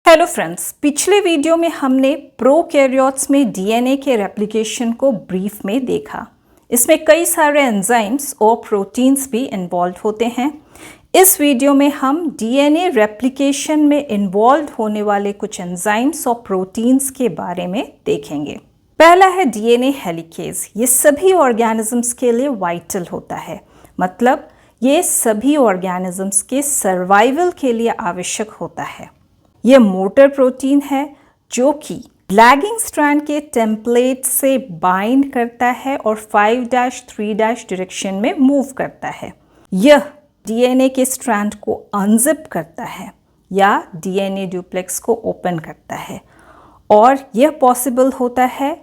Hello friends, पिछले video में हमने प्रोकैरियोट्स में डीएनए के रेप्लिकेशन को ब्रीफ में देखा। इसमें कई सारे एंजाइम्स और प्रोटीन्स भी इन्वॉल्व होते हैं। इस वीडियो में हम डीएनए रेप्लिकेशन में इन्वॉल्व होने वाले कुछ एंजाइम्स और प्रोटीन्स के बारे में देखेंगे। पहला है डीएनए हेलिकेज। ये सभी ऑर्गेनिजम्स के लिए वाइटल होता है, मतलब ये सभी ऑर्गेनिजम्स के सर्वाइवल के लिए आवश्यक होता है। यह मोटर प्रोटीन है जो कि लैगिंग स्ट्रैंड के टेम्पलेट से बाइंड करता है और 5-3' डायरेक्शन में मूव करता है। यह डीएनए के स्ट्रैंड को अनजिप करता है या डीएनए ड्यूप्लेक्स को ओपन करता है, और यह पॉसिबल होता है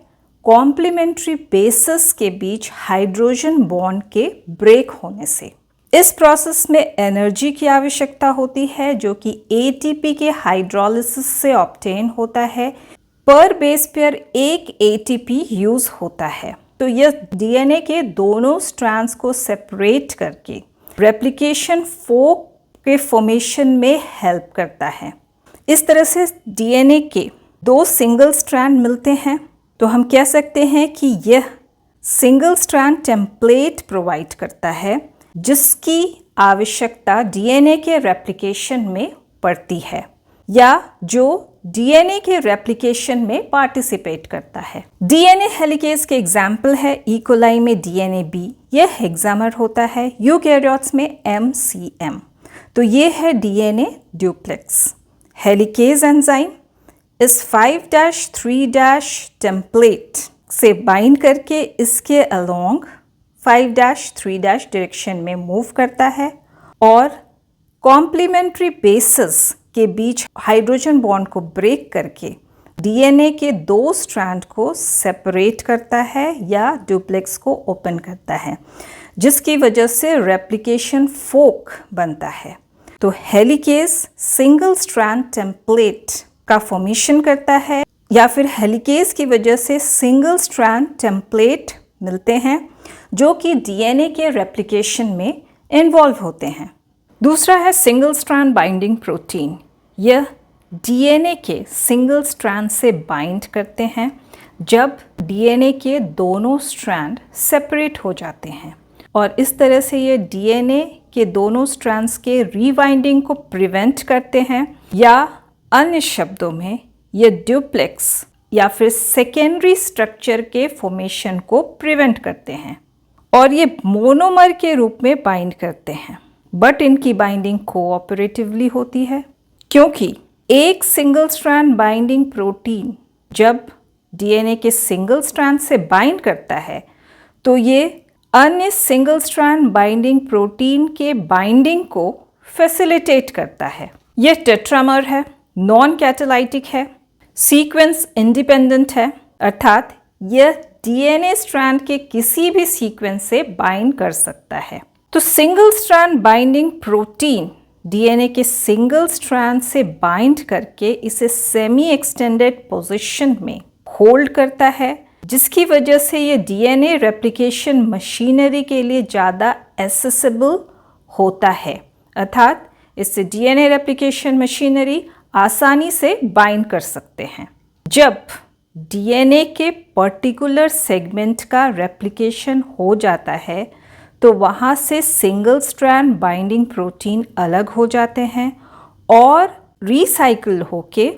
कॉम्प्लीमेंट्री बेसिस के बीच हाइड्रोजन बॉन्ड के ब्रेक होने से। इस प्रोसेस में एनर्जी की आवश्यकता होती है जो कि एटीपी के हाइड्रोलिसिस से ऑब्टेन होता है। पर बेस पेयर एक एटीपी यूज होता है, तो यह डीएनए के दोनों स्ट्रैंड्स को सेपरेट करके रेप्लिकेशन फोक के फॉर्मेशन में हेल्प करता है। इस तरह से डीएनए के दो सिंगल स्ट्रैंड मिलते हैं, तो हम कह सकते हैं कि यह सिंगल स्ट्रैंड टेम्पलेट प्रोवाइड करता है जिसकी आवश्यकता डीएनए के रेप्लिकेशन में पड़ती है, या जो डीएनए के रेप्लिकेशन में पार्टिसिपेट करता है। डीएनए हेलिकेज के एग्जाम्पल है ई कोलाई में डीएनए बी, यह हेक्सामर होता है। यूकैरियोट्स में एमसीएम, तो ये है डीएनए ड्यूप्लेक्स। हेलिकेज एंजाइम इस 5-3' टेम्पलेट से बाइंड करके इसके अलोंग 5-3' डायरेक्शन में मूव करता है और कॉम्प्लीमेंट्री बेसिस के बीच हाइड्रोजन बॉन्ड को ब्रेक करके डीएनए के दो स्ट्रैंड को सेपरेट करता है या ड्यूप्लेक्स को ओपन करता है, जिसकी वजह से रेप्लिकेशन फोक बनता है। तो हेलिकेज सिंगल स्ट्रैंड टेम्पलेट का फॉर्मेशन करता है, या फिर हेलिकेज की वजह से सिंगल स्ट्रैंड टेम्पलेट मिलते हैं जो कि डीएनए के रेप्लिकेशन में इन्वॉल्व होते हैं। दूसरा है सिंगल स्ट्रैंड बाइंडिंग प्रोटीन। यह डीएनए के सिंगल स्ट्रैंड से बाइंड करते हैं जब डीएनए के दोनों स्ट्रैंड सेपरेट हो जाते हैं, और इस तरह से ये डीएनए के दोनों स्ट्रैंड्स के रीवाइंडिंग को प्रिवेंट करते हैं, या अन्य शब्दों में ये ड्यूप्लेक्स या फिर सेकेंडरी स्ट्रक्चर के फॉर्मेशन को प्रिवेंट करते हैं, और ये मोनोमर के रूप में बाइंड करते हैं। बट इनकी बाइंडिंग कोऑपरेटिवली होती है, क्योंकि एक सिंगल स्ट्रैंड बाइंडिंग प्रोटीन जब डीएनए के सिंगल स्ट्रैंड से बाइंड करता है तो ये अन्य सिंगल स्ट्रैंड बाइंडिंग प्रोटीन के बाइंडिंग को फैसिलिटेट करता है। यह टेट्रामर है, नॉन कैटालाइटिक है, सीक्वेंस इंडिपेंडेंट है, अर्थात यह डीएनए स्ट्रैंड के किसी भी सीक्वेंस से बाइंड कर सकता है। तो single strand binding protein DNA के सिंगल स्ट्रैंड से बाइंड करके इसे सेमी एक्सटेंडेड पोजीशन में होल्ड करता है, जिसकी वजह से ये डीएनए रेप्लिकेशन मशीनरी के लिए ज़्यादा एक्सेसिबल होता है, अर्थात इससे डीएनए रेप्लिकेशन मशीनरी आसानी से बाइंड कर सकते हैं। जब डीएनए के पर्टिकुलर सेगमेंट का रेप्लिकेशन हो जाता है तो वहाँ से सिंगल स्ट्रैंड बाइंडिंग प्रोटीन अलग हो जाते हैं और रिसाइकिल होके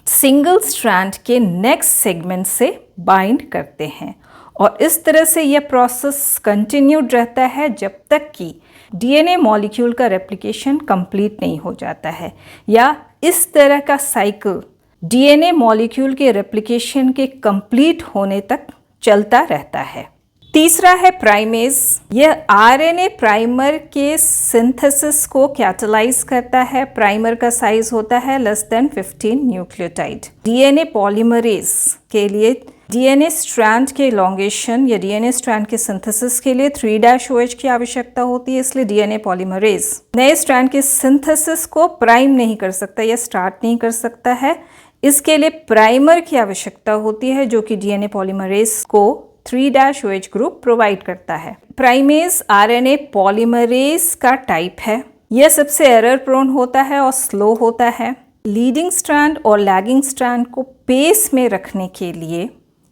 सिंगल स्ट्रैंड के नेक्स्ट सेगमेंट से बाइंड करते हैं, और इस तरह से यह प्रोसेस कंटिन्यूड रहता है जब तक कि डीएनए मॉलिक्यूल का रेप्लिकेशन कंप्लीट नहीं हो जाता है, या इस तरह का साइकिल डीएनए मॉलिक्यूल के रेप्लिकेशन के कंप्लीट होने तक चलता रहता है। तीसरा है प्राइमेज। यह आरएनए प्राइमर के सिंथेसिस को कैटालाइज करता है। प्राइमर का साइज होता है <15 न्यूक्लियोटाइड। डीएनए पॉलीमरेज के लिए डीएनए स्ट्रैंड के इलॉन्गेशन या डीएनए स्ट्रैंड के सिंथेसिस के लिए 3' की आवश्यकता होती है, इसलिए डीएनए पॉलीमरेज नए स्ट्रैंड के सिंथेसिस को प्राइम नहीं कर सकता या स्टार्ट नहीं कर सकता है। इसके लिए प्राइमर की आवश्यकता होती है जो कि डीएनए पॉलीमरेज को 3' ग्रुप प्रोवाइड करता है। प्राइमेज आरएनए पॉलीमरेज का टाइप है। यह सबसे एरर प्रोन होता है और स्लो होता है। लीडिंग स्ट्रैंड और लैगिंग स्ट्रैंड को पेस में रखने के लिए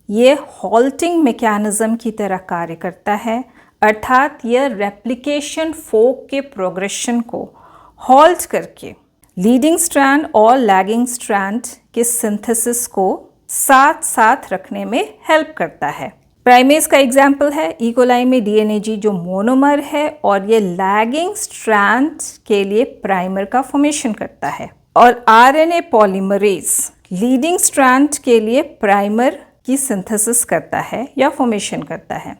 ये हॉल्टिंग मैकेनिज्म की तरह कार्य करता है, अर्थात यह रेप्लिकेशन फोक के प्रोग्रेशन को हॉल्ट करके लीडिंग स्ट्रैंड और लैगिंग स्ट्रैंड के सिंथेसिस को साथ साथ रखने में हेल्प करता है। प्राइमेज का एग्जाम्पल है इकोलाई में डीएनएजी जो मोनोमर है और ये लैगिंग स्ट्रैंड के लिए प्राइमर का फॉर्मेशन करता है, और आरएनए पॉलीमरेज लीडिंग स्ट्रैंड के लिए प्राइमर की सिंथेसिस करता है या फॉर्मेशन करता है।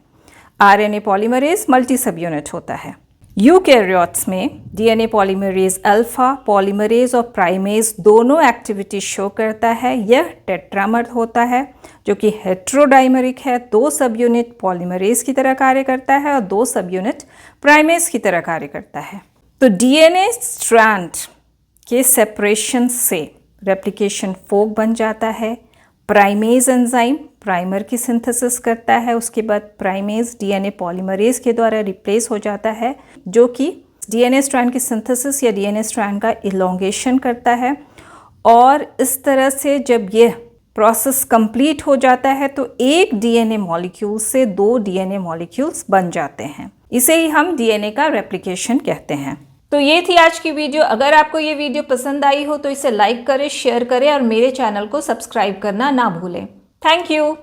आरएनए पॉलीमरेज मल्टी सब यूनिट होता है। यूकैरियोट्स में डीएनए पॉलीमरेज अल्फा पॉलीमरेज और प्राइमेज दोनों एक्टिविटी शो करता है। यह टेट्रामर होता है जो कि हेट्रोडाइमरिक है, 2 सब यूनिट पॉलीमरेज की तरह कार्य करता है और 2 सब यूनिट प्राइमेज की तरह कार्य करता है। तो डीएनए स्ट्रैंड के सेपरेशन से रेप्लिकेशन फोक बन जाता है। प्राइमेज एंजाइम प्राइमर की सिंथेसिस करता है, उसके बाद प्राइमेज डीएनए पॉलीमरेज के द्वारा रिप्लेस हो जाता है, जो कि डीएनए स्ट्रैंड की सिंथेसिस या डीएनए स्ट्रैंड का इलोंगेशन करता है। और इस तरह से जब यह प्रोसेस कंप्लीट हो जाता है तो एक डीएनए मॉलिक्यूल से 2 डीएनए मॉलिक्यूल्स बन जाते हैं। इसे ही हम डीएनए का रेप्लिकेशन कहते हैं। तो ये थी आज की वीडियो। अगर आपको ये वीडियो पसंद आई हो तो इसे लाइक करें, शेयर करें और मेरे चैनल को सब्सक्राइब करना ना भूलें। Thank you.